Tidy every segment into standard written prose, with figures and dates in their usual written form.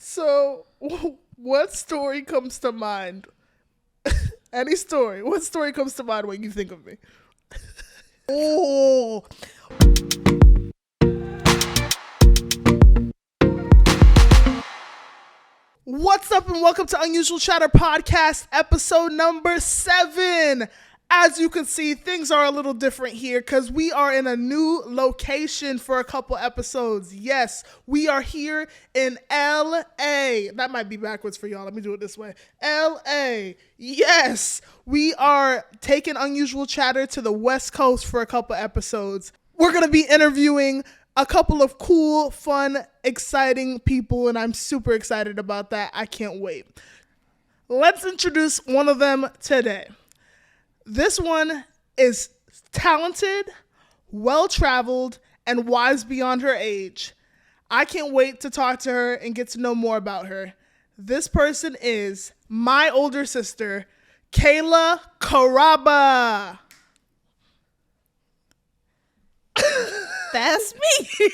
So, what story comes to mind? Any story. What story comes to mind when you think of me? Oh. What's up and welcome to Unusual Chatter Podcast, episode number 7. As you can see, things are a little different here because we are in a new location for a couple episodes. Yes, we are here in LA. That might be backwards for y'all. Let me do it this way. LA. Yes, we are taking Unusual Chatter to the West Coast for a couple episodes. We're going to be interviewing a couple of cool, fun, exciting people, and I'm super excited about that. I can't wait. Let's introduce one of them today. This one is talented, well-traveled, and wise beyond her age. I can't wait to talk to her and get to know more about her. This person is my older sister, Kailé Caraba. That's me.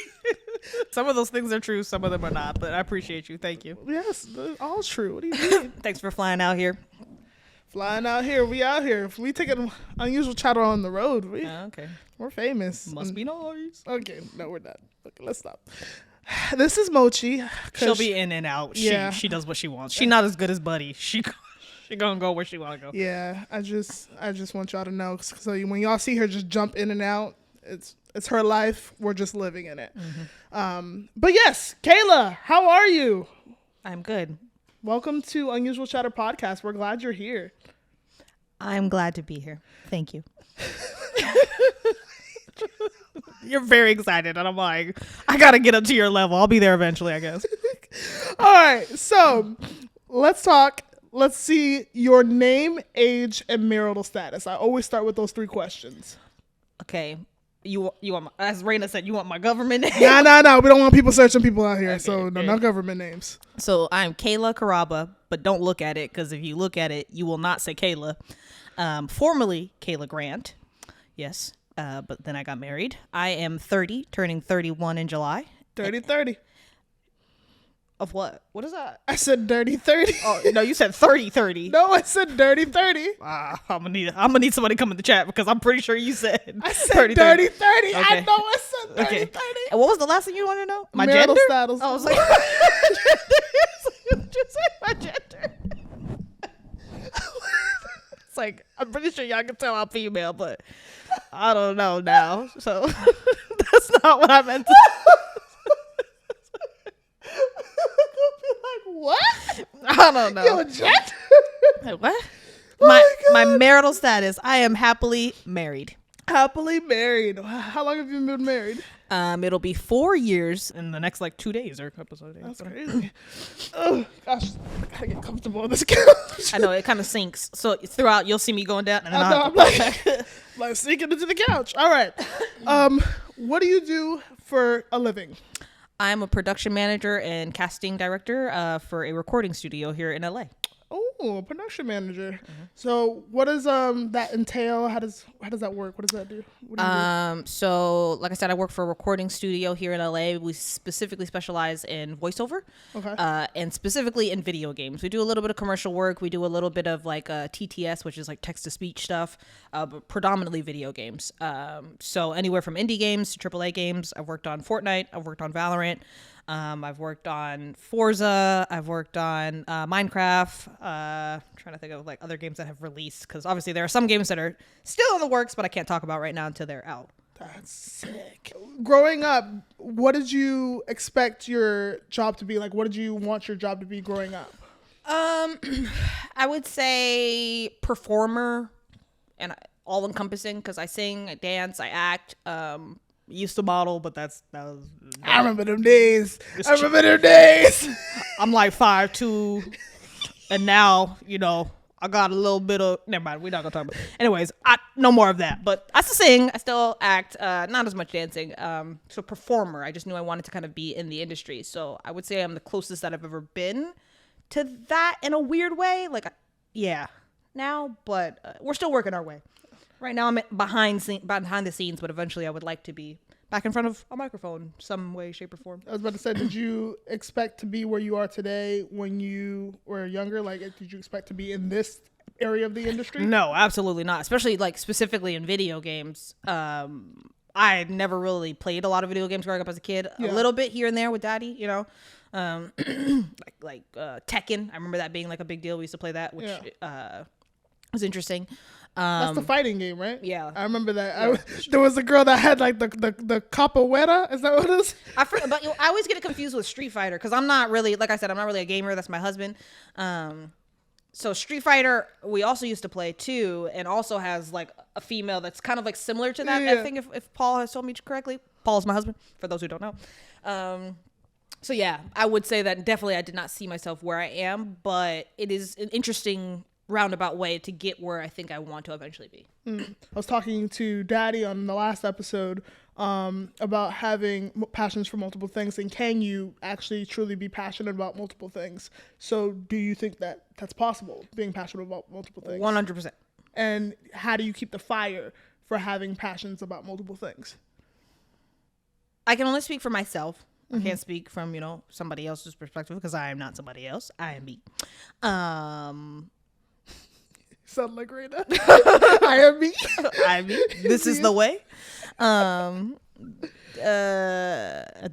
Some of those things are true, some of them are not, but I appreciate you. Thank you. Yes, they're all true. What do you mean? Thanks for flying out here. Flying out here, we out here. If we take an Unusual Chatter on the road, Okay. we're famous. Must be nice. Okay, no, we're not. Okay, let's stop. This is Mochi. She'll be in and out. Yeah. She does what she wants. She's not as good as Buddy. She gonna go where she wanna go. Yeah, I just want y'all to know. So when y'all see her just jump in and out, it's her life. We're just living in it. Mm-hmm. But yes, Kailé, how are you? I'm good. Welcome to Unusual Chatter Podcast. We're glad you're here. I'm glad to be here. Thank you. You're very excited, and I'm like, I gotta get up to your level. I'll be there eventually, I guess. All right, so let's talk. Let's see your name, age, and marital status. I always start with those 3 questions. Okay. You want my, as Raina said, you want my government name? No. We don't want people searching people out here. Okay, So no government names. So I'm Kailé Caraba, but don't look at it, because if you look at it, you will not say Kailé. Formerly Kailé Grant. Yes. But then I got married. I am 30, turning 31 in July. 30. Of what? What is that? I said dirty 30. Oh, no, you said 30. No, I said dirty 30. I'm gonna need somebody to come in the chat, because I'm pretty sure you said I said dirty 30. Okay. I know I said dirty 30. And what was the last thing you wanted to know? My marital gender? status. I was like, just say my gender. It's like, I'm pretty sure y'all can tell I'm female, but I don't know now. So that's not what I meant to Like, what? I don't know. Yo, jet? What? Oh My marital status. I am happily married. Happily married. How long have you been married? It'll be 4 years in the next 2 days or episode days. That's crazy. Oh gosh, I gotta get comfortable on this couch. I know it kind of sinks. So throughout, you'll see me going down, and then I'm like sneaking into the couch. All right. What do you do for a living? I'm a production manager and casting director for a recording studio here in LA. Oh, production manager. Mm-hmm. So what does that entail? How does that work? What does that do? What do you do? So like I said, I work for a recording studio here in LA. We specifically specialize in voiceover. Okay. And specifically in video games. We do a little bit of commercial work. We do a little bit of TTS, which is text to speech stuff, but predominantly video games. So anywhere from indie games to AAA games. I've worked on Fortnite. I've worked on Valorant. I've worked on Forza. I've worked on Minecraft. Trying to think of other games that have released, because obviously there are some games that are still in the works, but I can't talk about right now until they're out. That's sick. Growing up, what did you expect your job to be like? What did you want your job to be growing up? I would say performer and all encompassing, because I sing, I dance, I act. Used to model, but that was. I remember them days. I'm like 5'2", and now I got a little bit of. Never mind, we're not gonna talk about. Anyways, no more of that. But I still sing, I still act. Not as much dancing. So performer. I just knew I wanted to kind of be in the industry. So I would say I'm the closest that I've ever been to that in a weird way. Now, but we're still working our way. Right now, I'm behind the scenes, but eventually I would like to be back in front of a microphone some way, shape, or form. I was about to say, did you expect to be where you are today when you were younger? Like, did you expect to be in this area of the industry? No, absolutely not. Especially like specifically in video games. I had never really played a lot of video games growing up as a kid. A little bit here and there with daddy, you know. like Tekken. I remember that being like a big deal. We used to play that, which was interesting. That's the fighting game, right? Yeah, I remember that. Yeah. There was a girl that had like the capoeira. Is that what it is? I forget, but I always get it confused with Street Fighter because I'm not really, like I said, I'm not really a gamer. That's my husband. So Street Fighter, we also used to play too, and also has like a female that's kind of like similar to that. I think if Paul has told me correctly, Paul's my husband. For those who don't know. So yeah, I would say that definitely I did not see myself where I am, but it is an interesting roundabout way to get where I think I want to eventually be. I was talking to Daddy on the last episode about having passions for multiple things, and can you actually truly be passionate about multiple things? So do you think that that's possible, being passionate about multiple things? 100%. And how do you keep the fire for having passions about multiple things? I can only speak for myself. I can't speak from, somebody else's perspective because I am not somebody else. I am me. Sound like Rita. I am me. I am me. This is the way. At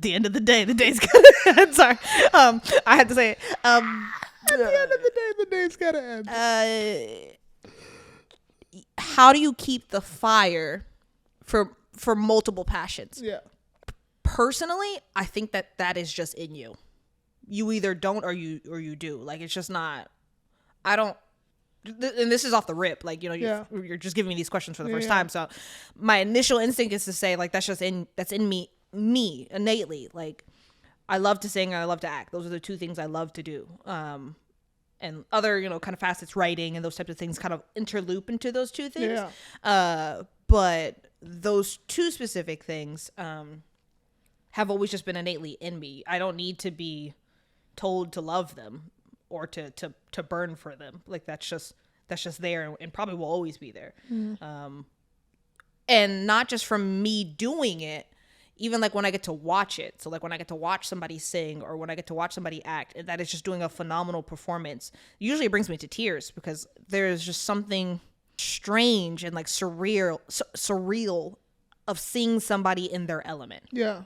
the end of the day, the day's gonna end. Sorry. I had to say it. At the end of the day, the day's gonna end. How do you keep the fire for multiple passions? Yeah. Personally, I think that is just in you. You either don't or you do. Like, it's just not. I don't. And this is off the rip. Like, you're just giving me these questions for the first time. So my initial instinct is to say, like, that's in me innately. Like, I love to sing and I love to act. Those are the two things I love to do. And other, kind of facets, writing and those types of things kind of interloop into those two things. Yeah. But those two specific things have always just been innately in me. I don't need to be told to love them or to burn for them. Like, that's just there and probably will always be there. And not just from me doing it, even like when I get to watch it. So like when I get to watch somebody sing or when I get to watch somebody act, that is just doing a phenomenal performance. Usually it brings me to tears because there's just something strange and like surreal of seeing somebody in their element. Yeah.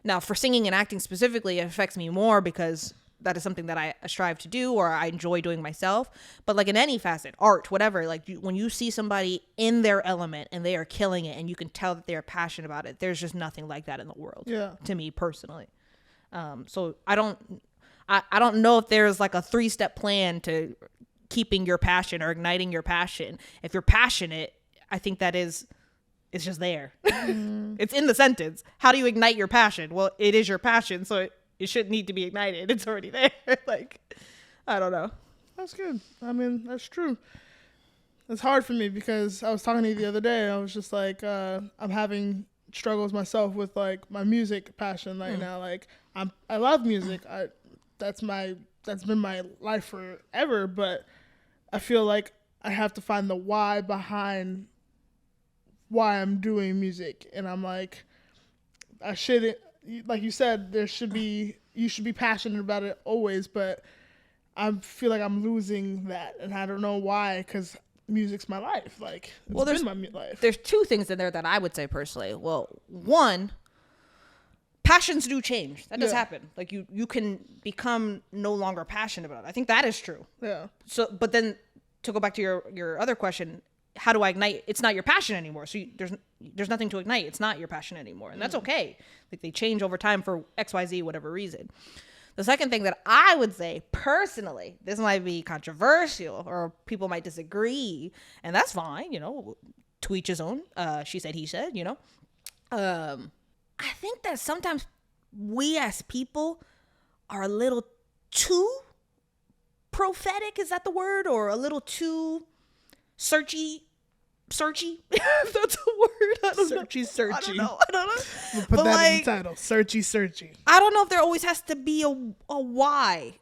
Now for singing and acting specifically, it affects me more because that is something that I strive to do or I enjoy doing myself. But like in any facet, art, whatever, like when you see somebody in their element and they are killing it and you can tell that they're passionate about it, there's just nothing like that in the world. Yeah. To me personally. So I don't know if there's like a 3-step plan to keeping your passion or igniting your passion. If you're passionate, I think it's just there. It's in the sentence. How do you ignite your passion? Well, it is your passion. So it shouldn't need to be ignited. It's already there. Like, I don't know. That's good. I mean, that's true. It's hard for me because I was talking to you the other day. I was just like, I'm having struggles myself with like my music passion right now. Like, I love music. That's been my life forever. But I feel like I have to find the why behind why I'm doing music, and I'm like, I shouldn't. Like you said, you should be passionate about it always, but I feel like I'm losing that, and I don't know why, because music's my life. Like, it's been my life. There's two things in there that I would say personally. Well, one, passions do change. That does happen. Like, you can become no longer passionate about it. I think that is true. Yeah. So, but then to go back to your other question, how do I ignite? It's not your passion anymore. So there's nothing to ignite. It's not your passion anymore. And that's okay. Like, they change over time for XYZ, whatever reason. The second thing that I would say personally, this might be controversial or people might disagree, and that's fine, to each his own. She said, he said, I think that sometimes we as people are a little too prophetic. Is that the word? Or a little too searchy. If that's a word. I don't know. I don't know. We'll put that in the title. Searchy. I don't know if there always has to be a why.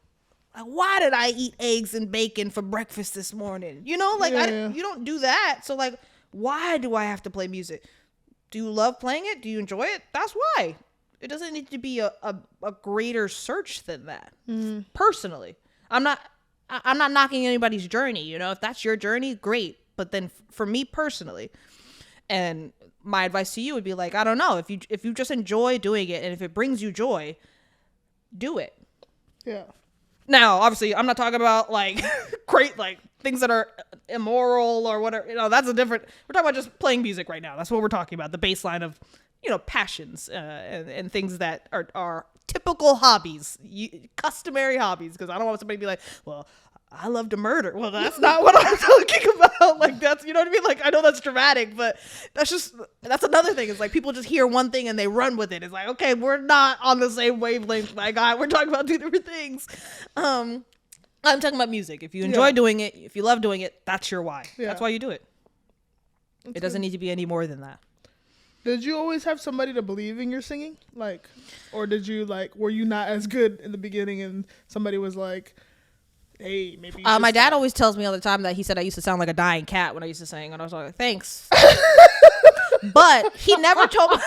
Like, why did I eat eggs and bacon for breakfast this morning? You don't do that. So like, why do I have to play music? Do you love playing it? Do you enjoy it? That's why. It doesn't need to be a greater search than that. Personally, I'm not knocking anybody's journey. You know, if that's your journey, great. But then for me personally, and my advice to you would be like, I don't know, if you just enjoy doing it and if it brings you joy, do it. Yeah. Now, obviously, I'm not talking about like great like things that are immoral or whatever. You know, that's a different. We're talking about just playing music right now. That's what we're talking about. The baseline of, you know, passions and things that are typical hobbies, customary hobbies. Because I don't want somebody to be like, well, I love to murder. Well, that's not what I'm talking about. Like, that's, you know what I mean? Like, I know that's dramatic, but that's another thing. It's like people just hear one thing and they run with it. It's like, okay, we're not on the same wavelength, my guy. We're talking about two different things. I'm talking about music. If you enjoy doing it, if you love doing it, that's your why. Yeah. That's why you do it. It doesn't need to be any more than that. Did you always have somebody to believe in your singing? Like, or did you were you not as good in the beginning and somebody was like, hey, maybe my dad always tells me all the time that he said I used to sound like a dying cat when I used to sing, and I was like, thanks. But he never told me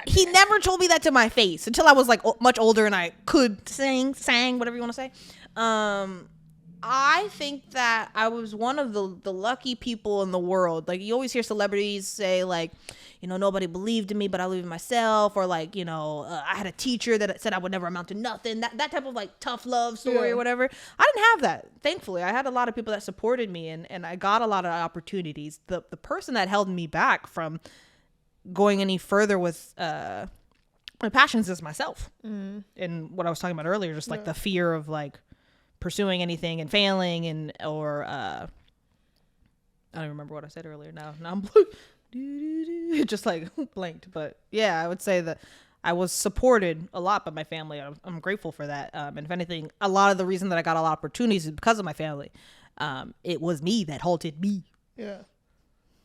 he never told me that to my face until I was like much older and I could sang whatever you want to say. I think that I was one of the lucky people in the world. Like, you always hear celebrities say, like, you know, nobody believed in me, but I believe in myself. Or, like, you know, I had a teacher that said I would never amount to nothing. That type of, like, tough love story or whatever. I didn't have that, thankfully. I had a lot of people that supported me, and I got a lot of opportunities. The person that held me back from going any further with my passions is myself. And what I was talking about earlier, just, like, the fear of, like, pursuing anything and failing or I don't remember what I said earlier. Now I'm just like blanked. But yeah, I would say that I was supported a lot by my family. I'm grateful for that. And if anything, a lot of the reason that I got a lot of opportunities is because of my family. It was me that halted me. Yeah,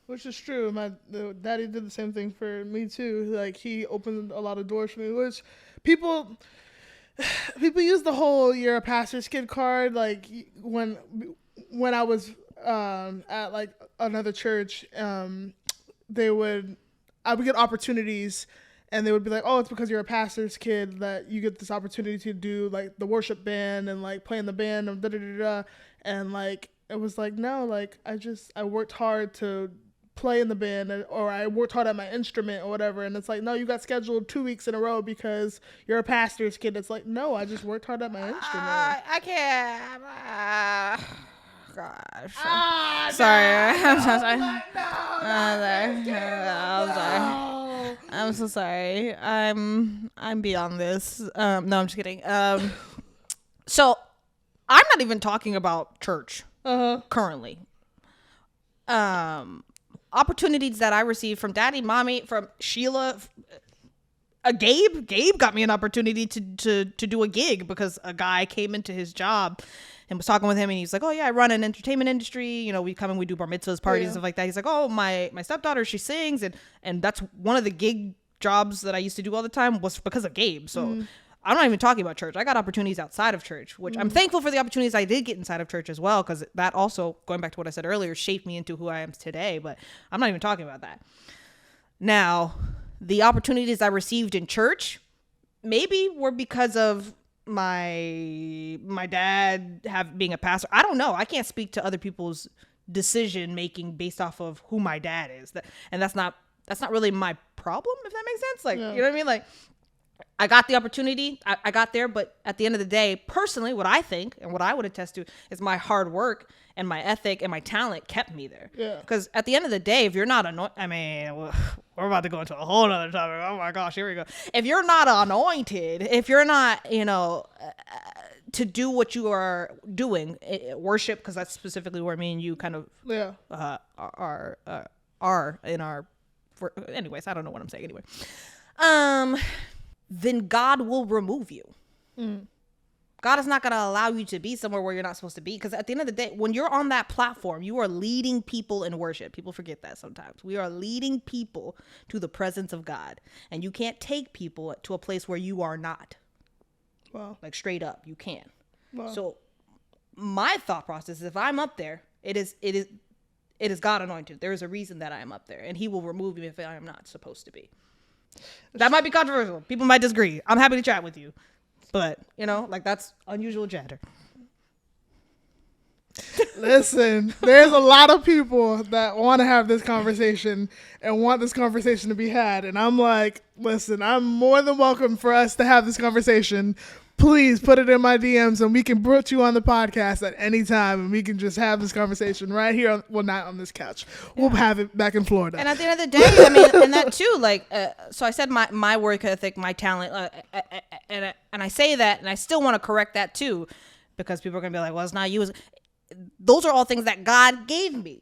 which is true. My daddy did the same thing for me too. Like, he opened a lot of doors for me, which people use the whole "you're a pastor's kid" card. Like, when I was at like another church, I would get opportunities, and they would be like, "Oh, it's because you're a pastor's kid that you get this opportunity to do like the worship band and like play in the band and da da da da." And like, it was like, no, like I worked hard to play in the band, or I worked hard at my instrument or whatever. And it's like, no, you got scheduled 2 weeks in a row because you're a pastor's kid. It's like, no, I just worked hard at my instrument. I can't. Gosh. Sorry. I'm so sorry. I'm so sorry. I'm beyond this. No, I'm just kidding. So I'm not even talking about church currently. Opportunities that I received from daddy, mommy, from Sheila, Gabe got me an opportunity to do a gig because a guy came into his job and was talking with him, and he's like, oh yeah, I run an entertainment industry, you know, we come and we do bar mitzvahs, parties, and stuff like that. He's like, oh, my stepdaughter, she sings, and that's one of the gig jobs that I used to do all the time was because of Gabe. So I'm not even talking about church. I got opportunities outside of church, which I'm thankful for the opportunities I did get inside of church as well, because that also, going back to what I said earlier, shaped me into who I am today. But I'm not even talking about that. Now, the opportunities I received in church maybe were because of my dad being a pastor. I don't know. I can't speak to other people's decision making based off of who my dad is. And that's not really my problem, if that makes sense. Like, you know what I mean? Like, I got the opportunity, I got there, but at the end of the day, personally, what I think and what I would attest to is my hard work and my ethic and my talent kept me there. Yeah. Because at the end of the day, if you're not we're about to go into a whole other topic. Oh my gosh, here we go. If you're not anointed, if you're not, to do what you are doing, worship, because that's specifically where me and you kind of are in our. Anyways, I don't know what I'm saying anyway. Then God will remove you. God is not going to allow you to be somewhere where you're not supposed to be. Because at the end of the day, when you're on that platform, you are leading people in worship. People forget that sometimes. We are leading people to the presence of God. And you can't take people to a place where you are not. Wow. Like, straight up, you can't. Wow. So my thought process is, if I'm up there, it is It is God anointed. There is a reason that I am up there, and he will remove me if I am not supposed to be. That might be controversial. People might disagree. I'm happy to chat with you. But, like that's unusual chatter. Listen, there's a lot of people that want to have this conversation and want this conversation to be had. And I'm like, listen, I'm more than welcome for us to have this conversation. Please put it in my DMs and we can put you on the podcast at any time and we can just have this conversation right here. Not on this couch. We'll have it back in Florida. And at the end of the day, I mean, and that too, like, so I said my work ethic, my talent, and I say that and I still want to correct that too, because people are going to be like, well, it's not you. Those are all things that God gave me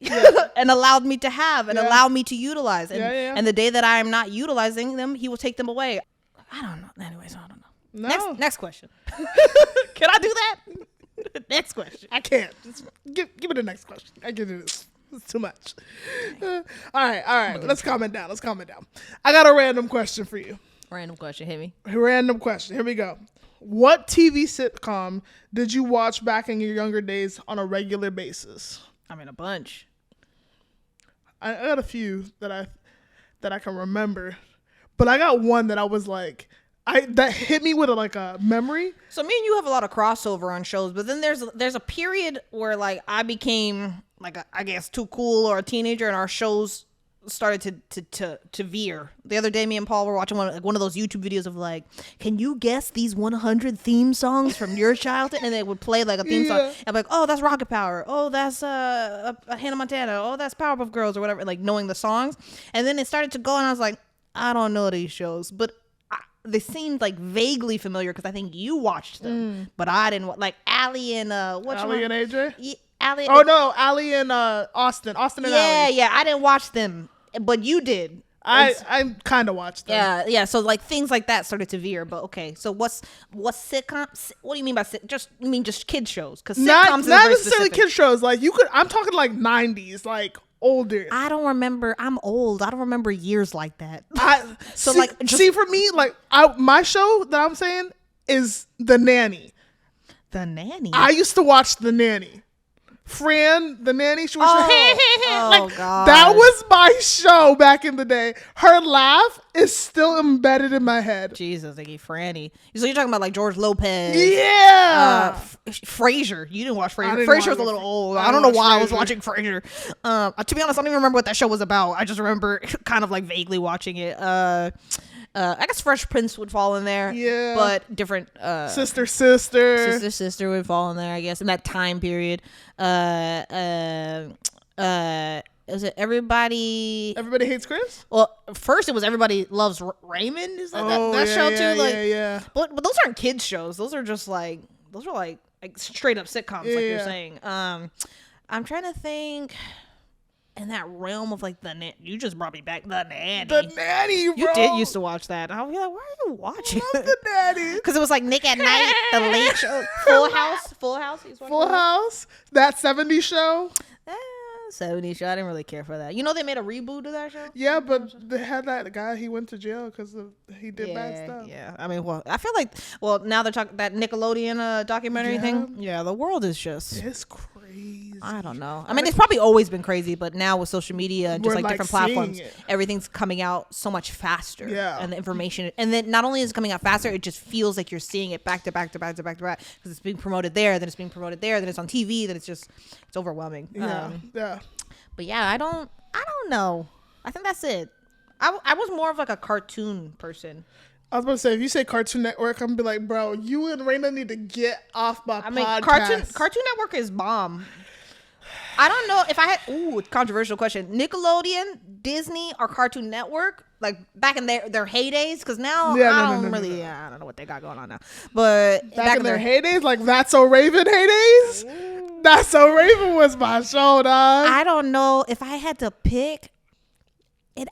and allowed me to have and allowed me to utilize. And the day that I am not utilizing them, he will take them away. I don't know. Anyways, I don't know. No. Next question. Can I do that? Next question. I can't. Just give me the next question. I get it. It's too much. All right. Let's calm it down. I got a random question for you. Random question. Hit me. Random question. Here we go. What TV sitcom did you watch back in your younger days on a regular basis? I mean, a bunch. I got a few that I can remember, but I got one that I was like, that hit me with a memory. So me and you have a lot of crossover on shows, but then there's a period where like I became like I guess too cool or a teenager, and our shows started to veer. The other day, me and Paul were watching one of those YouTube videos of like, can you guess these 100 theme songs from your childhood? And they would play like a theme song. And I'm like, oh, that's Rocket Power. Oh, that's Hannah Montana. Oh, that's Powerpuff Girls or whatever. Like knowing the songs. And then it started to go, and I was like, I don't know these shows, but they seemed like vaguely familiar because I think you watched them, but I didn't. Like Allie and Allie and AJ. Allie. Oh no, Allie and Austin and Allie. Yeah. I didn't watch them. But you did. I kind of watched them. Yeah. So like things like that started to veer. But okay. So what's sitcoms? What do you mean by just kid shows? Because sitcoms not necessarily kid shows. Like I'm talking like 90s, like older. I don't remember. I'm old. I don't remember years like that. For me, like my show that I'm saying is The Nanny. The Nanny. I used to watch The Nanny. Fran, the nanny, she was God. That was my show back in the day. Her laugh is still embedded in my head. Jesus, like Franny. So you're talking about like George Lopez? Yeah. Frasier. You didn't watch Frasier. Frasier's a little old. I don't know why I was watching Frasier. To be honest, I don't even remember what that show was about. I just remember kind of like vaguely watching it. I guess Fresh Prince would fall in there. Yeah. But different. Sister. Sister would fall in there, I guess, in that time period. Is it Everybody Hates Chris? Well, first it was Everybody Loves Raymond. Is that show too? Yeah. But those aren't kids shows. Those are just like straight up sitcoms, you're saying. I'm trying to think. In that realm of like you just brought me back The Nanny. The Nanny, bro. You did used to watch that. I was like, why are you watching? I love The Nanny. Because it was like Nick at Night, The Late Show, Full House. That 70s show. 70s show. I didn't really care for that. You know they made a reboot of that show? Yeah, but they had that guy. He went to jail because he did bad stuff. Yeah. I mean, I feel like, now they're talking that Nickelodeon documentary thing. Yeah, the world is just... It's crazy. I don't know. I mean, it's probably always been crazy, but now with social media and just like different platforms, everything's coming out so much faster. Yeah. And the information, and then not only is it coming out faster, it just feels like you're seeing it back to back because it's being promoted there, then it's being promoted there, then it's on TV, then it's overwhelming. Yeah. But yeah, I don't know. I think that's it. I was more of like a cartoon person. I was about to say, if you say Cartoon Network, I'm gonna be like, bro, you and Raina need to get off my podcast. Cartoon Network is bomb. I don't know if I had controversial question. Nickelodeon, Disney, or Cartoon Network, like back in their heydays, because now I don't know what they got going on now. But back in their heydays, like That's So Raven heydays. That's So Raven was my show, dog. I don't know if I had to pick. I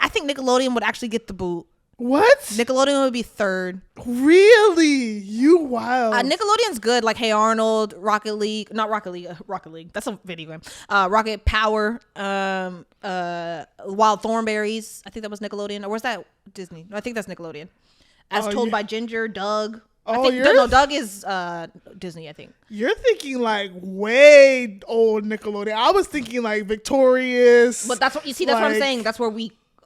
think Nickelodeon would actually get the boot. What? Nickelodeon would be third. Really? You wild. Nickelodeon's good, like Hey Arnold, Rocket League. That's a video game. Rocket Power, Wild Thornberries. I think that was Nickelodeon. Or was that Disney? No, I think that's Nickelodeon. As Told by Ginger, Doug. Oh, Doug is Disney, I think. You're thinking like way old Nickelodeon. I was thinking like Victorious. But that's what you see. That's what I'm saying. That's where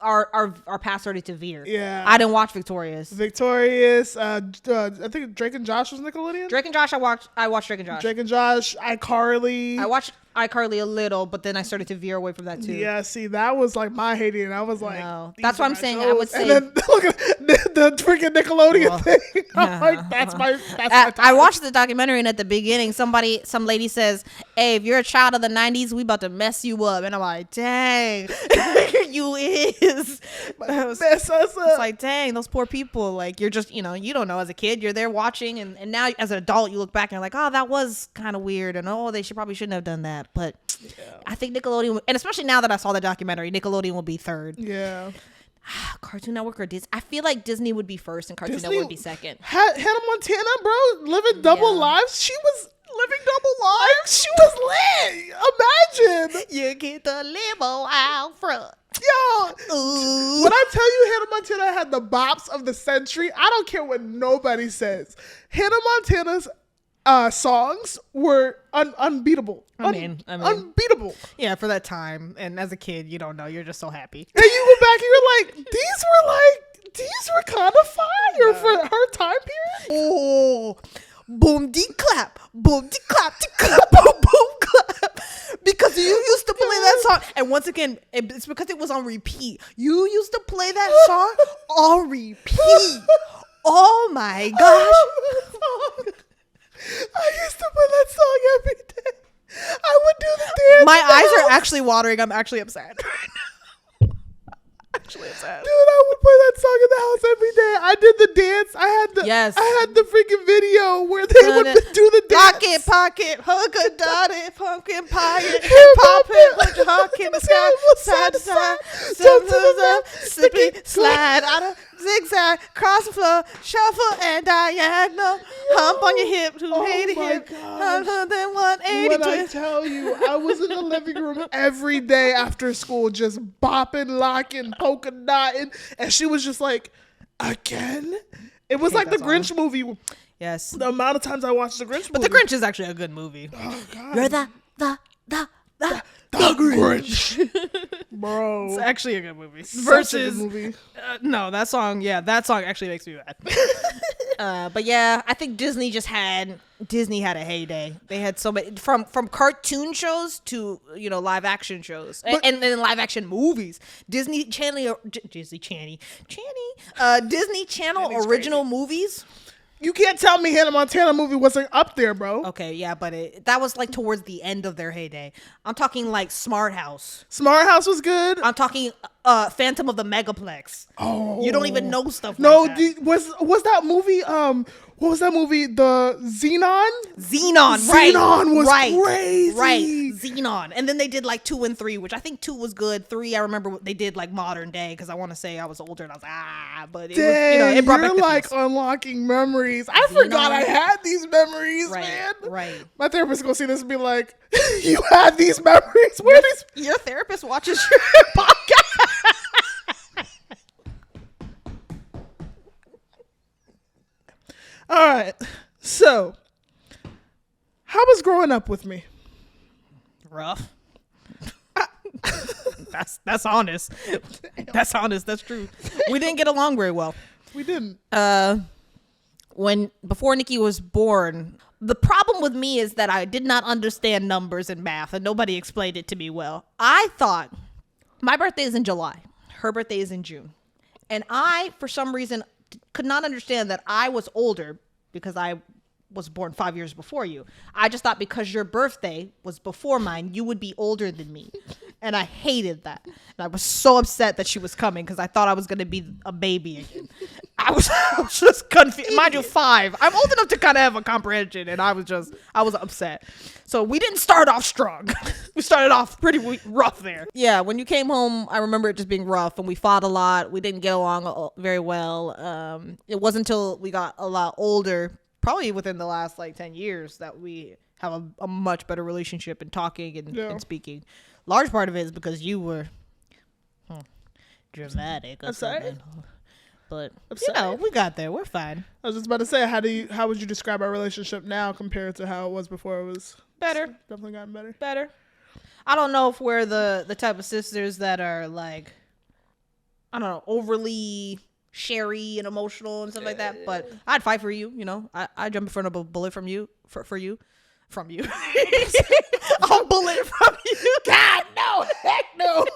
our path started to veer. Yeah, I didn't watch Victorious. I think Drake and Josh was Nickelodeon. Drake and Josh, I watched Drake and Josh. Drake and Josh, iCarly. I watched iCarly a little, but then I started to veer away from that too. Yeah, see, that was like my heyday, and I was like, no. That's what I'm saying. I would say, and then look at the freaking Nickelodeon thing. I'm like, that's my time. I watched the documentary, and at the beginning, some lady says, "Hey, if you're a child of the '90s, we about to mess you up," and I'm like, "Dang, you is." Mess us up. It's like, dang, those poor people. Like, you're just, you don't know as a kid, you're there watching, and now as an adult, you look back and you're like, oh, that was kind of weird, and they probably shouldn't have done that. But I think Nickelodeon, and especially now that I saw the documentary, Nickelodeon will be third. Yeah. Cartoon Network or Disney? I feel like Disney would be first and Cartoon Network would be second. Hannah Montana, bro, living double lives. She was living double lives. She was lit. Imagine. You get the limo out front. Yo, when I tell you Hannah Montana had the bops of the century, I don't care what nobody says. Hannah Montana's songs were unbeatable. I mean, unbeatable. Yeah, for that time. And as a kid, you don't know. You're just so happy. And you go back and you're like, these were kind of fire for her time period. Oh, boom de clap, boom de clap, boom boom clap. Because you used to play that song, and once again, it's because it was on repeat. You used to play that song on repeat. Oh my gosh. I used to play that song every day. I would do the dance. My eyes are actually watering. I'm actually upset. Dude, I would play that song in the house every day. I did the dance. I had the freaking video where they would do the dance. Pocket, hooker, dotted, pumpkin pie, hip hop it, put your hawk in the sky, side to side, jump to the slippy, slide out of zigzag, cross the floor, shuffle and diagonal, hump on your hip, hip, then 180 When I tell you, I was in the living room every day after school, just bopping, locking, polka dotting, and she was just like, again? It was like the Grinch movie. Yes. The amount of times I watched the Grinch movie. But the Grinch is actually a good movie. Oh, God. You're the Grinch. Bro. It's actually a good movie. Such a good movie. No, that song actually makes me mad. But yeah, I think Disney had a heyday. They had so many, from cartoon shows to live action shows and then live action movies. Disney Channel original movies. You can't tell me Hannah Montana movie wasn't up there, bro. Okay, yeah, but that was like towards the end of their heyday. I'm talking like Smart House. Smart House was good. I'm talking Phantom of the Megaplex. Oh, you don't even know stuff. No, like that. Was that movie? What was that movie? The Xenon. Xenon was crazy. Right, Xenon, and then they did like 2 and 3, which I think 2 was good. 3, I remember they did like modern day because I want to say I was older and I was but it brought back you're like unlocking memories. I forgot I had these memories, man. Right. My therapist gonna see this and be like, "You had these memories? Where these?" Your therapist watches your podcast. All right. So, how was growing up with me? Rough. That's honest. That's honest. That's true. We didn't get along very well. We didn't. Before Nikki was born, the problem with me is that I did not understand numbers and math, and nobody explained it to me well. I thought my birthday is in July. Her birthday is in June. And I, for some reason, could not understand that I was older because I was born 5 years before you. I just thought because your birthday was before mine, you would be older than me. And I hated that. And I was so upset that she was coming because I thought I was going to be a baby again. I was just confused. Mind you, 5. I'm old enough to kind of have a comprehension, and I was upset. So we didn't start off strong. We started off pretty rough there. Yeah, when you came home, I remember it just being rough, and we fought a lot. We didn't get along very well. It wasn't until we got a lot older, probably within the last 10 years, that we have a much better relationship and talking and speaking. Large part of it is because you were dramatic or something. but I'm you know, sorry. we got there. We're fine. I was just about to say, how would you describe our relationship now compared to how it was before? It was Better. definitely gotten better. Better. I don't know if we're the type of sisters that are like, I don't know, overly sherry and emotional and stuff like that. But I'd fight for you. You know, I'd jump in front of a bullet from you for you. From you. A bullet from you. God, no, heck no.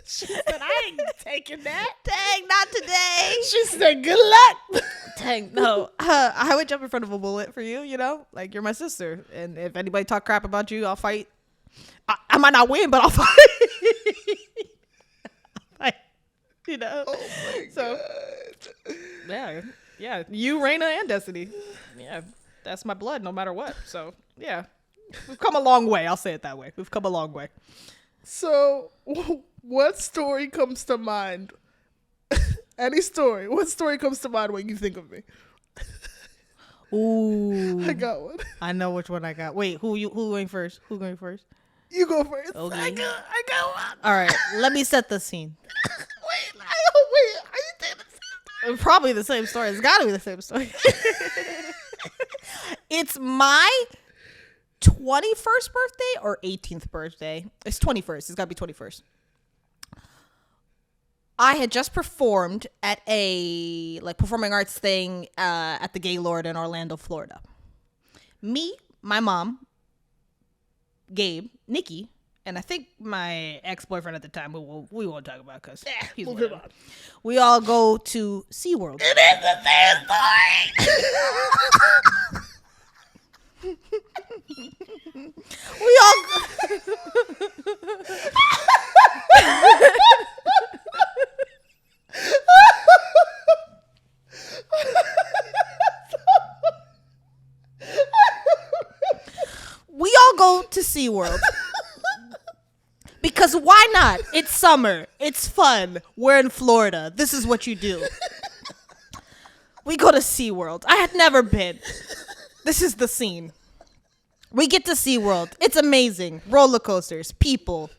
She said, I ain't taking that. Dang, not today. She said, good luck. Dang, no. I would jump in front of a bullet for you, you know? Like, you're my sister. And if anybody talk crap about you, I'll fight. I might not win, but I'll fight. You know? Oh my God. Yeah. You, Raina, and Destiny. Yeah. That's my blood no matter what. So, yeah. We've come a long way. I'll say it that way. We've come a long way. So, what story comes to mind? Any story. What story comes to mind when you think of me? Ooh. I got one. I know which one I got. Wait, who going first? You go first. Okay. I got one. All right. Let me set the scene. Wait. Are you saying the same thing? Probably the same story. It's got to be the same story. It's my 21st birthday or 18th birthday. It's 21st. It's got to be 21st. I had just performed at a performing arts thing at the Gaylord in Orlando, Florida. Me, my mom, Gabe, Nikki, and I think my ex-boyfriend at the time, we won't talk about because he's moving on. We all go to SeaWorld. It is the same story. We all go to SeaWorld. Because why not? It's summer. It's fun. We're in Florida. This is what you do. We go to SeaWorld. I had never been. This is the scene. We get to SeaWorld. It's amazing. Roller coasters, people.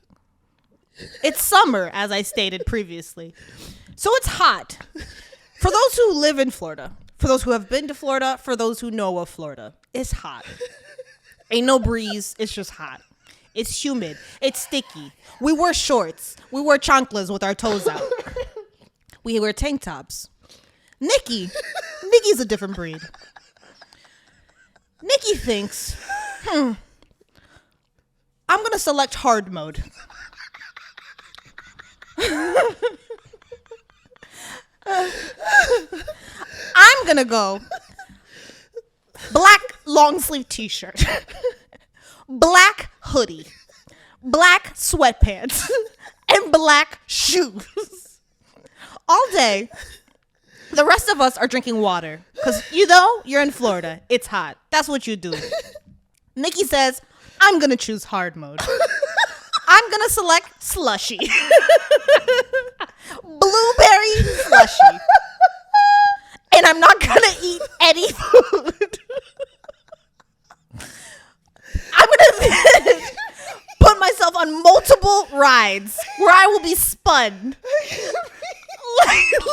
It's summer, as I stated previously. So it's hot. For those who live in Florida, for those who have been to Florida, for those who know of Florida, it's hot. Ain't no breeze. It's just hot. It's humid. It's sticky. We wear shorts. We wear chanclas with our toes out. We wear tank tops. Nikki's a different breed. Nikki thinks, I'm going to select hard mode. I'm going to go black long sleeve t-shirt, black hoodie, black sweatpants, and black shoes. All day. The rest of us are drinking water because, you're in Florida. It's hot. That's what you do. Nikki says, I'm going to choose hard mode. I'm going to select slushy. Blueberry slushy. And I'm not going to eat any food. I'm going to put myself on multiple rides where I will be spun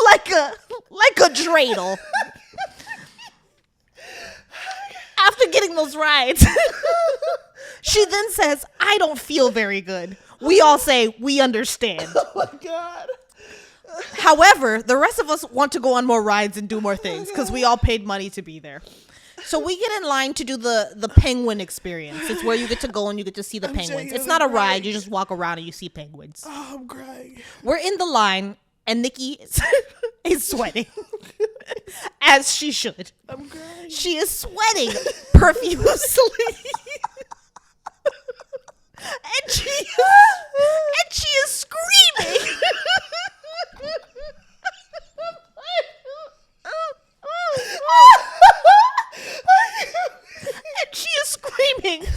like a dreidel. After getting those rides, she then says, I don't feel very good. We all say, we understand. Oh my God. However, the rest of us want to go on more rides and do more things because we all paid money to be there. So we get in line to do the penguin experience. It's where you get to go and you get to see the penguins. It's not a ride. You just walk around and you see penguins. Oh, I'm crying. We're in the line and Nikki is sweating. As she should. I'm crying. She is sweating profusely. and she is screaming. And she is screaming.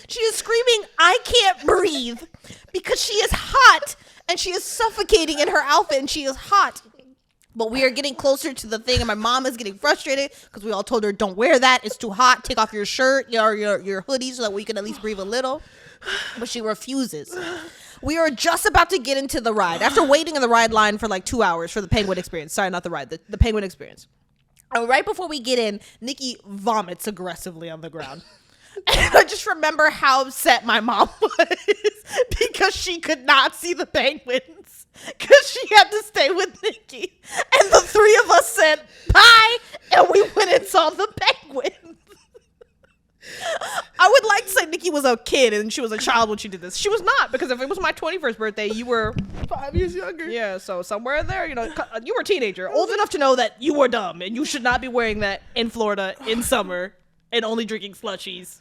She is screaming, I can't breathe, because she is hot and she is suffocating in her outfit and she is hot. But we are getting closer to the thing and my mom is getting frustrated because we all told her, don't wear that. It's too hot. Take off your shirt, your hoodie so that we can at least breathe a little. but she refuses. We are just about to get into the ride after waiting in the ride line for like 2 hours for the penguin experience. Sorry, not the ride, the penguin experience. And right before we get in, Nikki vomits aggressively on the ground. And I just remember how upset my mom was because she could not see the penguins because she had to stay with Nikki. And the three of us said bye, and we went and saw the penguins. I would like to say Nikki was a kid and she was a child when she did this. She was not, because if it was my 21st birthday, you were 5 years younger. Yeah, so somewhere in there, you were a teenager, old enough to know that you were dumb and you should not be wearing that in Florida in summer and only drinking slushies.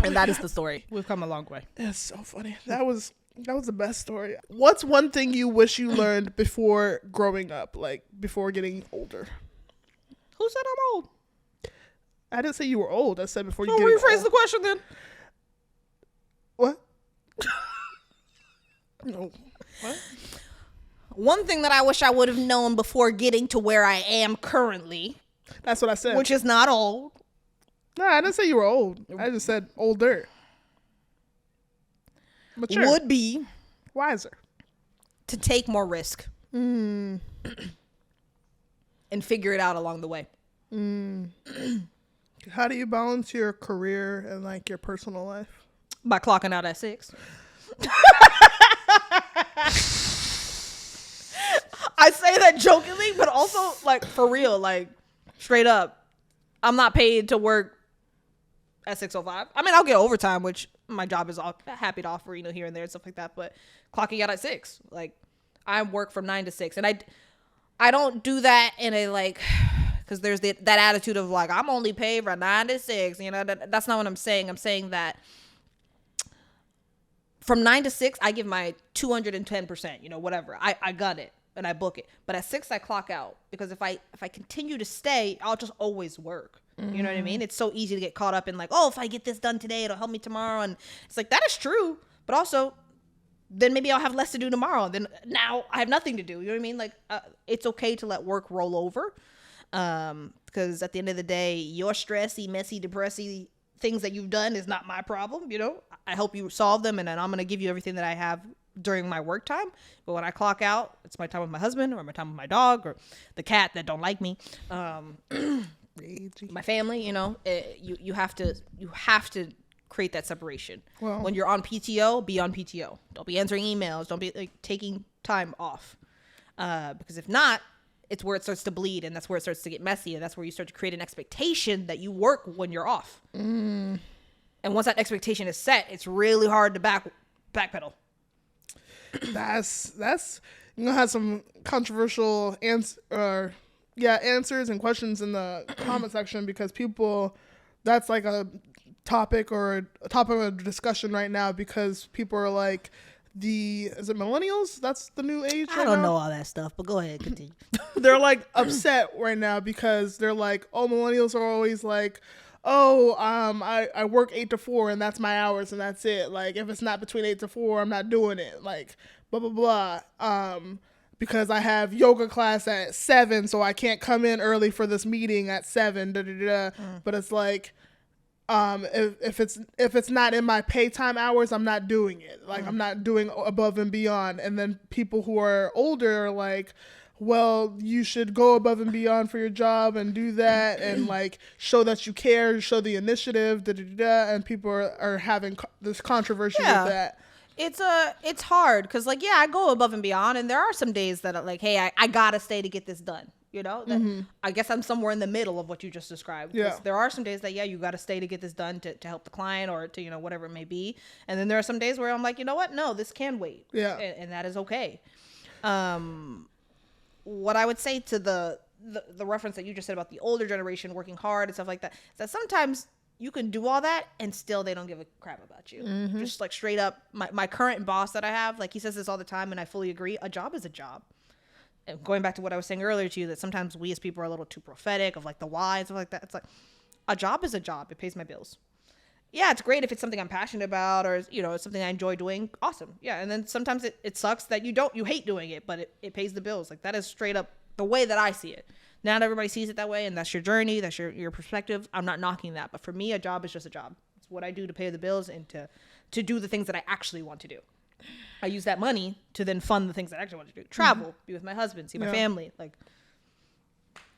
And that is the story. We've come a long way. It's so funny. That was the best story. What's one thing you wish you learned before growing up, like before getting older? Who said I'm old? I didn't say you were old. I said before you get rephrase old. the question then. What? No. What? One thing that I wish I would have known before getting to where I am currently. That's what I said. Which is not old. No, I didn't say you were old. I just said older. Mature. Would be wiser. To take more risk. And figure it out along the way. How do you balance your career and like your personal life? By clocking out at 6. I say that jokingly, but also like for real, like straight up. I'm not paid to work at 6:05. I mean, I'll get overtime, which my job is happy to offer, here and there and stuff like that. But clocking out at 6, like I work from 9 to 6, and I don't do that in a like. Because there's that attitude of like, I'm only paid from 9 to 6. That's not what I'm saying. I'm saying that from 9 to 6, I give my 210%, whatever. I got it and I book it. But at 6, I clock out. Because if I continue to stay, I'll just always work. You know what I mean? It's so easy to get caught up in like, oh, if I get this done today, it'll help me tomorrow. And it's like, that is true. But also, then maybe I'll have less to do tomorrow. Then now I have nothing to do. You know what I mean? Like, it's okay to let work roll over. Because at the end of the day, your stressy, messy, depressy things that you've done is not my problem. I help you solve them, and then I'm going to give you everything that I have during my work time. But when I clock out, it's my time with my husband or my time with my dog or the cat that don't like me. My family, you have to create that separation. Well, when you're on PTO, be on PTO. Don't be answering emails. Don't be like taking time off. Because if not, it's where it starts to bleed, and that's where it starts to get messy, and that's where you start to create an expectation that you work when you're off. And once that expectation is set, it's really hard to backpedal. That's you're gonna have some controversial answers and questions in the comment section, because people, that's like a topic of discussion right now, because people are like, is it millennials? That's the new age right now? I don't know all that stuff, but go ahead, continue. They're like upset right now because they're like, oh, millennials are always like, oh, I work 8 to 4 and that's my hours and that's it. Like, if it's not between 8 to 4, I'm not doing it. Like, blah, blah, blah. Because I have yoga class at 7, so I can't come in early for this meeting at 7. But it's like, if it's not in my pay time hours, I'm not doing it. Like, I'm not doing above and beyond. And then people who are older are like, well, you should go above and beyond for your job and do that and like show that you care, show the initiative, and people are having this controversy with that. It's hard because like, I go above and beyond, and there are some days that are like, hey, I gotta stay to get this done. I guess I'm somewhere in the middle of what you just described. Yeah. There are some days that, you got to stay to get this done to help the client or to, whatever it may be. And then there are some days where I'm like, you know what? No, this can wait. Yeah. And that is okay. What I would say to the reference that you just said about the older generation working hard and stuff like that, is that sometimes you can do all that and still they don't give a crap about you. Just like straight up, my current boss that I have, like he says this all the time and I fully agree. A job is a job. Going back to what I was saying earlier to you, that sometimes we as people are a little too prophetic of like the why and stuff like that. It's like, a job is a job. It pays my bills. Yeah, it's great if it's something I'm passionate about or, it's something I enjoy doing. Awesome. Yeah. And then sometimes it sucks that you hate doing it, but it pays the bills. Like, that is straight up the way that I see it. Not everybody sees it that way, and that's your journey. That's your perspective. I'm not knocking that. But for me, a job is just a job. It's what I do to pay the bills and to to do the things that I actually want to do. I use that money to then fund the things that I actually want to do. Travel, be with my husband, see my family. Like,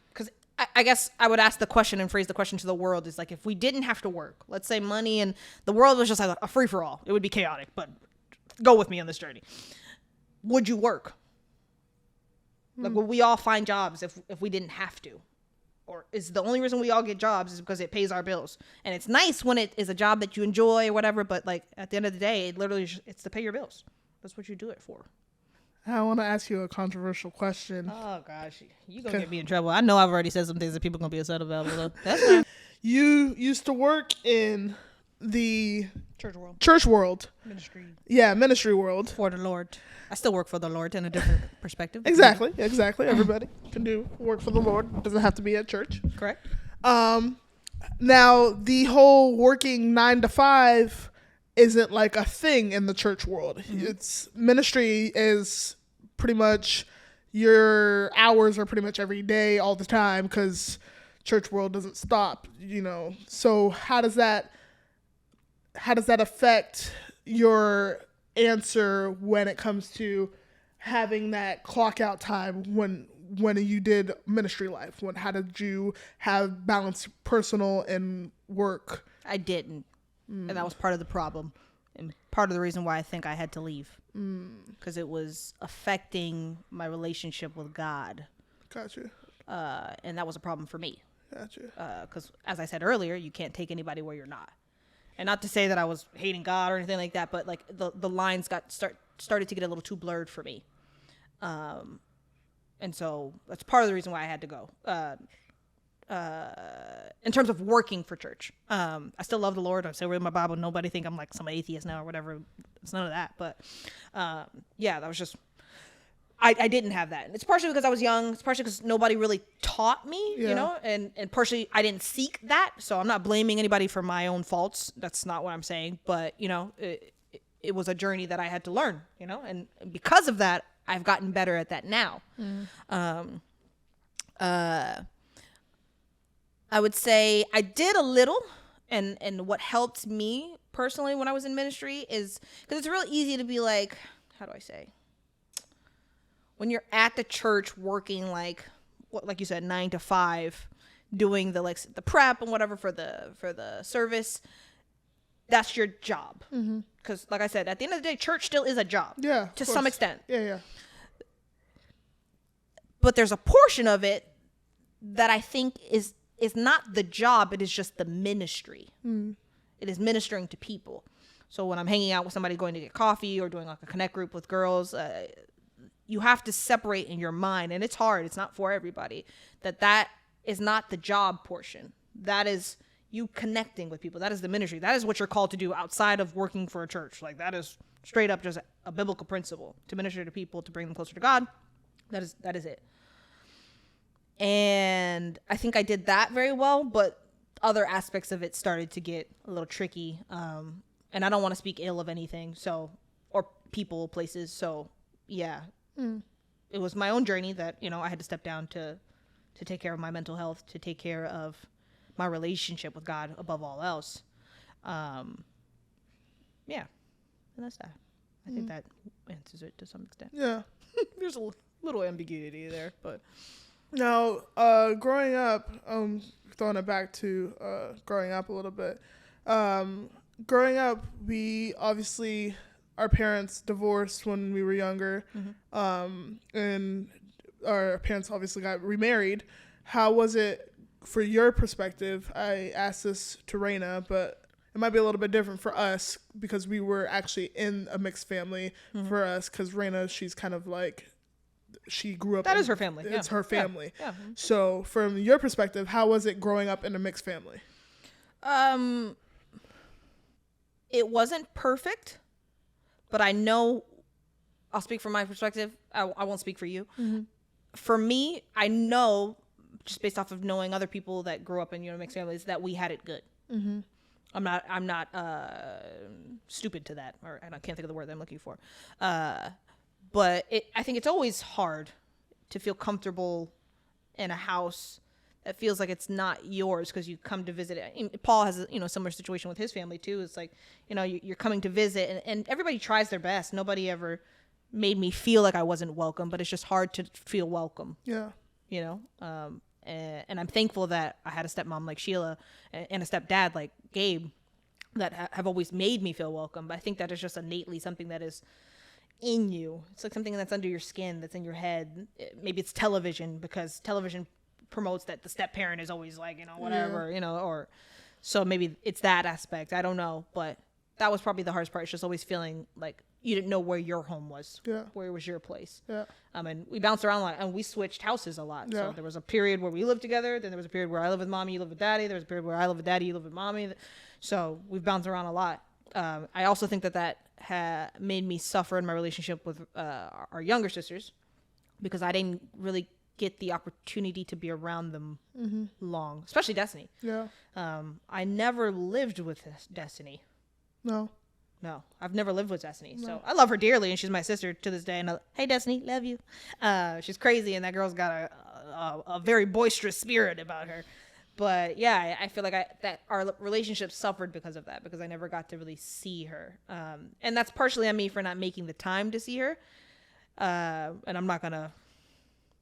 because I guess I would ask the question and phrase the question to the world is like, if we didn't have to work, let's say money and the world was just like a free for all, it would be chaotic, but go with me on this journey. Would you work? Like, would we all find jobs if we didn't have to? Or is the only reason we all get jobs is because it pays our bills? And it's nice when it is a job that you enjoy or whatever, but like at the end of the day, it literally it's to pay your bills. That's what you do it for. I want to ask you a controversial question. Oh gosh, you gonna get me in trouble. I know I've already said some things that people gonna be upset about. But that's fine. You used to work in the church world. Ministry. Yeah, ministry world. For the Lord. I still work for the Lord in a different perspective. Exactly. Everybody can do work for the Lord. It doesn't have to be at church. Correct. Now the whole working 9 to 5 isn't like a thing in the church world. It's ministry is pretty much your hours are pretty much every day all the time because church world doesn't stop, So how does that affect your answer when it comes to having that clock out time when you did ministry life? How did you have balance personal and work? I didn't. And that was part of the problem and part of the reason why I think I had to leave. Because it was affecting my relationship with God. Gotcha. And that was a problem for me. Gotcha. Because as I said earlier, you can't take anybody where you're not. And not to say that I was hating God or anything like that, but like the lines started to get a little too blurred for me. And so that's part of the reason why I had to go. In terms of working for church, I still love the Lord. I still read my Bible. Nobody think I'm like some atheist now or whatever. It's none of that. But that was just I didn't have that. And it's partially because I was young. It's partially because nobody really taught me, and partially I didn't seek that. So I'm not blaming anybody for my own faults. That's not what I'm saying. But it was a journey that I had to learn, and because of that, I've gotten better at that now. I would say I did a little, and what helped me personally when I was in ministry is because it's real easy to be like, how do I say? When you're at the church working like you said, 9 to 5, doing the prep and whatever for the service, that's your job. Because like I said, at the end of the day, church still is a job. Yeah, to some extent. Yeah. But there's a portion of it that I think is not the job, it is just the ministry. It is ministering to people. So when I'm hanging out with somebody going to get coffee or doing like a connect group with girls, you have to separate in your mind, and it's hard. It's not for everybody. That is not the job portion. That is you connecting with people. That is the ministry. That is what you're called to do outside of working for a church. Like that is straight up just a biblical principle to minister to people, to bring them closer to God. That is it. And I think I did that very well, but other aspects of it started to get a little tricky. And I don't want to speak ill of anything, or people, places. So yeah, it was my own journey that, I had to step down to take care of my mental health, to take care of my relationship with God above all else. And that's that. I think that answers it to some extent. Yeah. There's a little ambiguity there, but. Now, growing up, throwing it back to growing up a little bit. Growing up, we obviously, our parents divorced when we were younger, and our parents obviously got remarried. How was it for your perspective? I asked this to Raina, but it might be a little bit different for us because we were actually in a mixed family for us, because Raina, she's kind of like, she grew up. That is her family. It's her family. Yeah. So from your perspective, how was it growing up in a mixed family? It wasn't perfect, but I know, I'll speak from my perspective. I won't speak for you. For me, I know, just based off of knowing other people that grew up in mixed families, that we had it good. I'm not stupid to that, or I can't think of the word that I'm looking for. But I think it's always hard to feel comfortable in a house it feels like it's not yours because you come to visit it. And Paul has a similar situation with his family too. It's like, you're coming to visit, and everybody tries their best. Nobody ever made me feel like I wasn't welcome, but it's just hard to feel welcome. Yeah. And I'm thankful that I had a stepmom like Sheila and a stepdad like Gabe that have always made me feel welcome. But I think that is just innately something that is in you. It's like something that's under your skin, that's in your head. Maybe it's television, because television promotes that the step parent is always like, whatever, or so maybe it's that aspect. I don't know, but that was probably the hardest part. It's just always feeling like you didn't know where your home was, where was your place. Yeah. And we bounced around a lot, and we switched houses a lot. Yeah. So there was a period where we lived together. Then there was a period where I lived with mommy, you lived with daddy. There was a period where I lived with daddy, you lived with mommy. So we've bounced around a lot. I also think that made me suffer in my relationship with our younger sisters, because I didn't really get the opportunity to be around them long, especially Destiny. Yeah. I never lived with Destiny. No, I've never lived with Destiny. No. So I love her dearly, and she's my sister to this day. And hey, Destiny, love you. She's crazy, and that girl's got a very boisterous spirit about her. But yeah, I feel like that our relationship suffered because of that, because I never got to really see her. And that's partially on me for not making the time to see her. And I'm not going to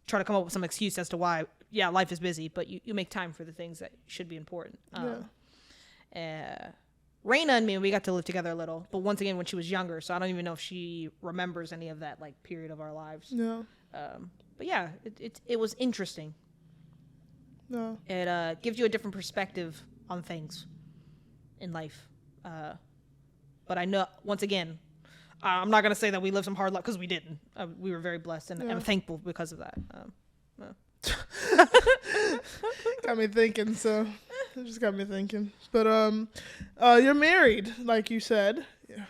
try to come up with some excuse as to why. Yeah, life is busy, but you make time for the things that should be important. Raina and me, we got to live together a little, but once again, when she was younger, so I don't even know if she remembers any of that like period of our lives. Yeah. But yeah, it was interesting. No. It gives you a different perspective on things in life. But I know, once again, I'm not going to say that we lived some hard life, because we didn't. We were very blessed, and I'm thankful because of that. Got me thinking, so it just got me thinking. But you're married, like you said. Yeah.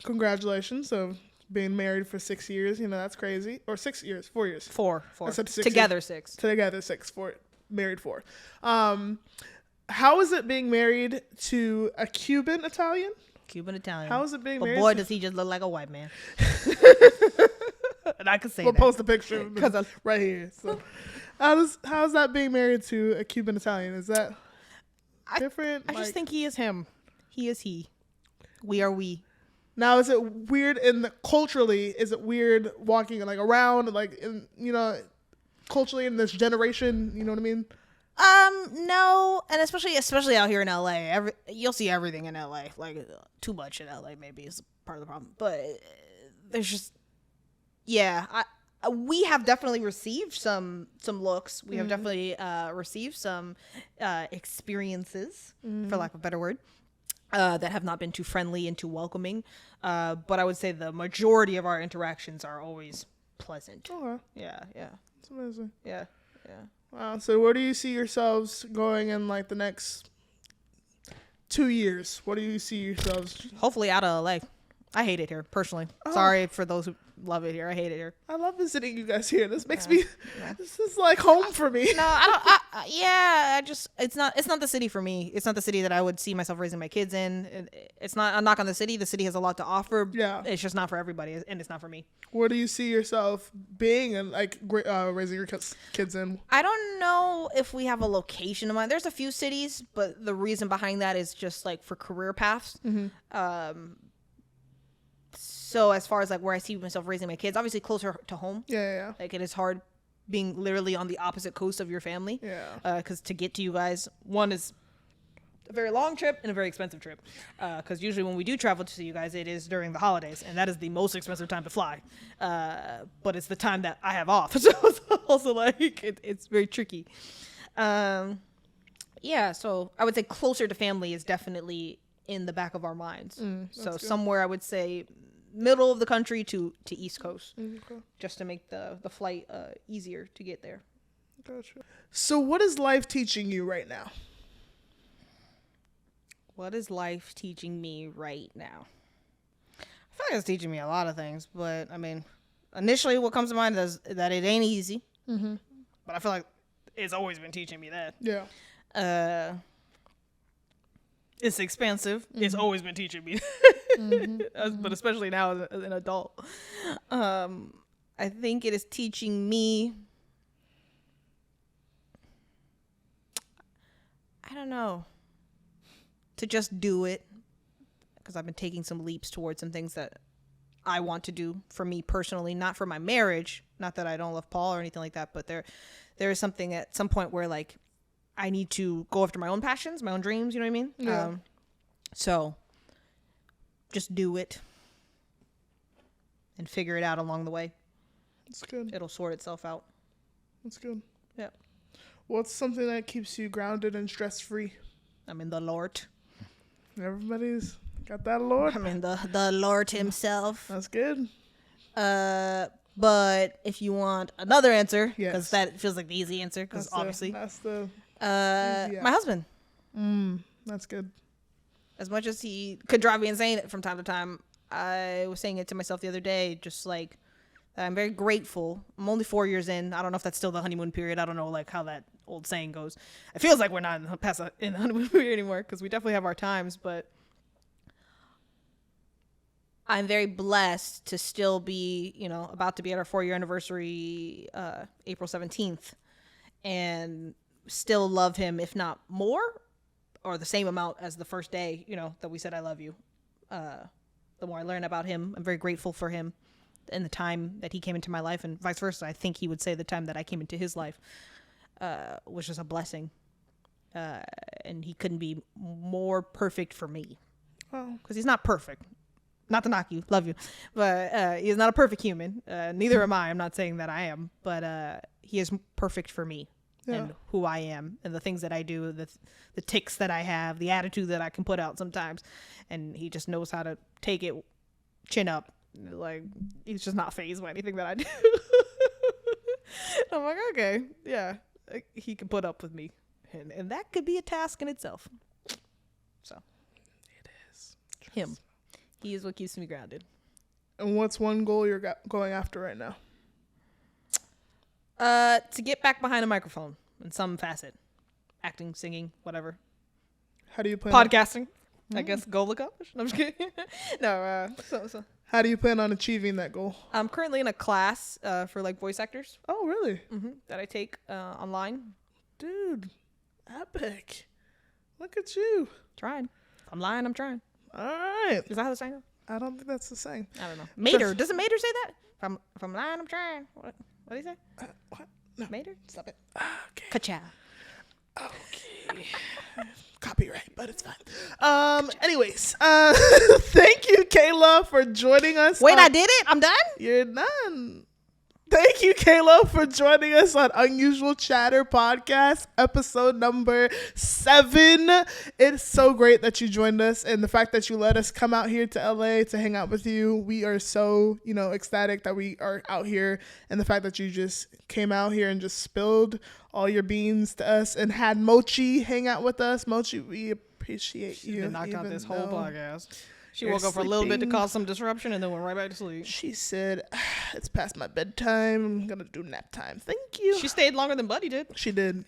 Congratulations. So being married for 6 years, that's crazy. Or 6 years, 4 years. Four. I said 6 Together years. 6. Together 6. 4. Married 4. How is it being married to a Cuban Italian? How is it being married? But boy, does he just look like a white man. And I can say we'll that. Post a picture because right here. So, how's that being married to a Cuban Italian? Is that different? I just think he is him. He is he. We are we. Now, is it weird culturally? Is it weird walking like around culturally in this generation? You know what I mean? No, and especially out here in LA, you'll see everything in LA. Like too much in LA maybe is part of the problem. But there's just, we have definitely received some looks. We have definitely received some experiences, for lack of a better word, that have not been too friendly and too welcoming. But I would say the majority of our interactions are always pleasant. Okay. Yeah. It's amazing. Yeah. Wow. So where do you see yourselves going in like the next 2 years? What do you see yourselves? Hopefully out of LA. I hate it here, personally. Oh. Sorry for those who love it here. I hate it here. I love visiting you guys here. This makes me, this is like home for me. No, I don't. It's not the city for me. It's not the city that I would see myself raising my kids in. It's not a knock on the city. The city has a lot to offer. Yeah. It's just not for everybody, and it's not for me. Where do you see yourself being and like raising your kids in? I don't know if we have a location in mind. There's a few cities, but the reason behind that is just like for career paths. So as far as like where I see myself raising my kids, obviously closer to home. Yeah. Like it is hard being literally on the opposite coast of your family. Yeah. Because to get to you guys, one is a very long trip and a very expensive trip. Because usually when we do travel to see you guys, it is during the holidays, and that is the most expensive time to fly. But it's the time that I have off, so it's also like it's very tricky. So I would say closer to family is definitely in the back of our minds. So good. Somewhere I would say middle of the country to East Coast, just to make the flight easier to get there. Gotcha. So what is life teaching you right now? What is life teaching me right now? I feel like it's teaching me a lot of things, but I mean, initially what comes to mind is that it ain't easy. But I feel like it's always been teaching me that. Yeah. It's expensive. It's always been teaching me. But especially now as an adult. I think it is teaching me I don't know. To just do it. Because I've been taking some leaps towards some things that I want to do for me personally, not for my marriage. Not that I don't love Paul or anything like that, but there is something at some point where like I need to go after my own passions, my own dreams, you know what I mean? Yeah. So just do it and figure it out along the way. That's good. It'll sort itself out. That's good. Yeah. What's something that keeps you grounded and stress-free? I mean, the Lord. Everybody's got that Lord. I mean, the Lord himself. That's good. But if you want another answer, because Yes. that feels like the easy answer, because obviously. That's the My husband. That's good. As much as he could drive me insane from time to time, I was saying it to myself the other day, just like, I'm very grateful. I'm only 4 years in. I don't know if that's still the honeymoon period. I don't know like how that old saying goes. It feels like we're not in the honeymoon period anymore because we definitely have our times, but I'm very blessed to still be, about to be at our 4-year anniversary, April 17th, and still love him, if not more or the same amount as the first day, that we said, I love you. The more I learn about him, I'm very grateful for him and the time that he came into my life, and vice versa. I think he would say the time that I came into his life was just a blessing. And he couldn't be more perfect for me. Oh. Because he's not perfect. Not to knock you, love you. But he's not a perfect human. Neither am I. I'm not saying that I am. But he is perfect for me and who I am and the things that I do, the tics that I have, the attitude that I can put out sometimes. And he just knows how to take it chin up. Like, he's just not fazed by anything that I do. I'm like, okay, yeah, he can put up with me. And that could be a task in itself. So. It is. Him. He is what keeps me grounded. And what's one goal you're going after right now? To get back behind a microphone in some facet. Acting, singing, whatever. How do you plan Podcasting. I guess goal accomplished. No, I'm just kidding. No, so. How do you plan on achieving that goal? I'm currently in a class for like voice actors. Oh, really? Mm-hmm. That I take online. Dude, epic. Look at you. Trying. If I'm lying, I'm trying. All right. Is that how the saying goes? I don't think that's the same. I don't know. Mater. Doesn't Mater say that? If I'm lying, I'm trying. What do you say? What? No. Mater? Stop it. Okay. Ka-chow. Okay. Copyright, but it's fine. Anyways, thank you, Kayla, for joining us. Wait, I did it? I'm done? You're done. Thank you, Kayla, for joining us on Unusual Chatter Podcast, episode number 7. It's so great that you joined us, and the fact that you let us come out here to LA to hang out with you. We are so, ecstatic that we are out here, and the fact that you just came out here and just spilled all your beans to us and had Mochi hang out with us. Mochi, we appreciate you. She's been knocked out this whole podcast. She You're woke up for a little bit to sleeping. cause some disruption and then went right back to sleep. She said, it's past my bedtime. I'm going to do nap time. Thank you. She stayed longer than Buddy did. She did.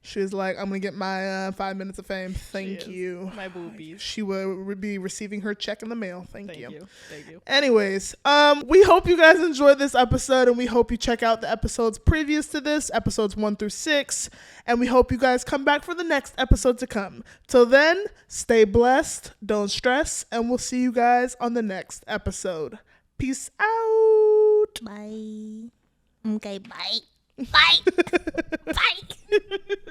She was like, I'm going to get my 5 minutes of fame. Thank you. My boobies. She will be receiving her check in the mail. Thank you. Thank you. Anyways, we hope you guys enjoyed this episode, and we hope you check out the episodes previous to this, episodes 1 through 6, and we hope you guys come back for the next episode to come. Till then, stay blessed, don't stress, and we'll see you guys on the next episode. Peace out. Bye. Okay, bye. Bye. Bye.